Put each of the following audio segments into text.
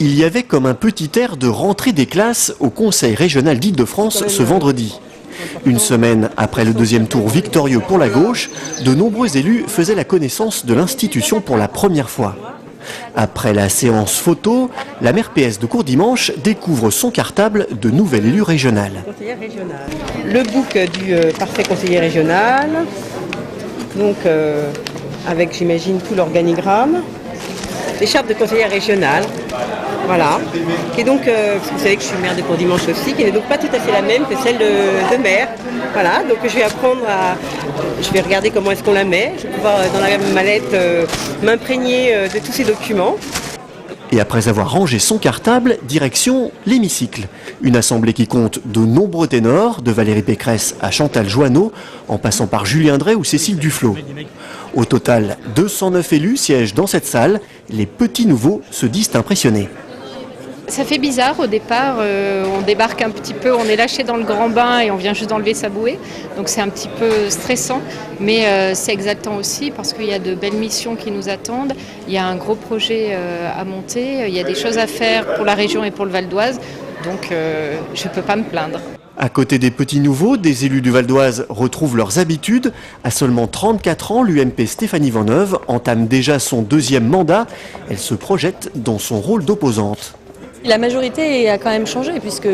Il y avait comme un petit air de rentrée des classes au Conseil régional d'Île-de-France ce vendredi. Une semaine après le deuxième tour victorieux pour la gauche, de nombreux élus faisaient la connaissance de l'institution pour la première fois. Après la séance photo, la maire PS de Courdimanche découvre son cartable de nouvel élu régional. Le book du parfait conseiller régional, donc avec j'imagine tout l'organigramme, l'écharpe de conseiller régional, voilà, qui est donc, parce que vous savez que je suis maire de Courdimanche aussi, qui n'est donc pas tout à fait la même que celle de maire, voilà, donc je vais regarder comment est-ce qu'on la met, je vais pouvoir dans la mallette m'imprégner de tous ces documents. Et après avoir rangé son cartable, direction l'hémicycle. Une assemblée qui compte de nombreux ténors, de Valérie Pécresse à Chantal Joanneau, en passant par Julien Drey ou Cécile Duflot. Au total, 209 élus siègent dans cette salle. Les petits nouveaux se disent impressionnés. Ça fait bizarre au départ, on débarque un petit peu, on est lâché dans le grand bain et on vient juste d'enlever sa bouée. Donc c'est un petit peu stressant, mais c'est exaltant aussi parce qu'il y a de belles missions qui nous attendent. Il y a un gros projet à monter, il y a des choses à faire pour la région et pour le Val d'Oise. Donc je ne peux pas me plaindre. À côté des petits nouveaux, des élus du Val d'Oise retrouvent leurs habitudes. À seulement 34 ans, l'UMP Stéphanie Venneuve entame déjà son deuxième mandat. Elle se projette dans son rôle d'opposante. La majorité a quand même changé puisque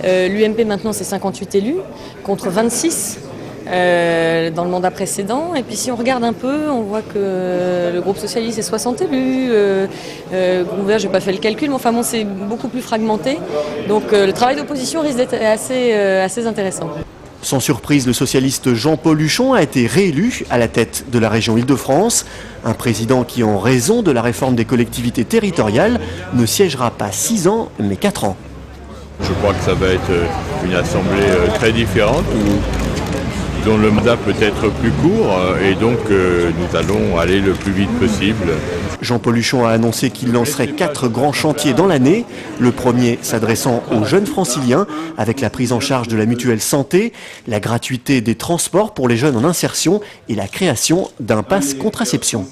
l'UMP maintenant c'est 58 élus contre 26 dans le mandat précédent. Et puis si on regarde un peu, on voit que le groupe socialiste est 60 élus. Le groupe vert, je n'ai pas fait le calcul, mais enfin bon, c'est beaucoup plus fragmenté. Donc le travail d'opposition risque d'être assez intéressant. Sans surprise, le socialiste Jean-Paul Huchon a été réélu à la tête de la région Île-de-France. Un président qui, en raison de la réforme des collectivités territoriales, ne siégera pas 6 ans, mais 4 ans. Je crois que ça va être une assemblée très différente, dont le mandat peut être plus court, et donc nous allons aller le plus vite possible. Jean-Paul Huchon a annoncé qu'il lancerait 4 grands chantiers dans l'année. Le premier s'adressant aux jeunes franciliens avec la prise en charge de la mutuelle santé, la gratuité des transports pour les jeunes en insertion et la création d'un pass contraception.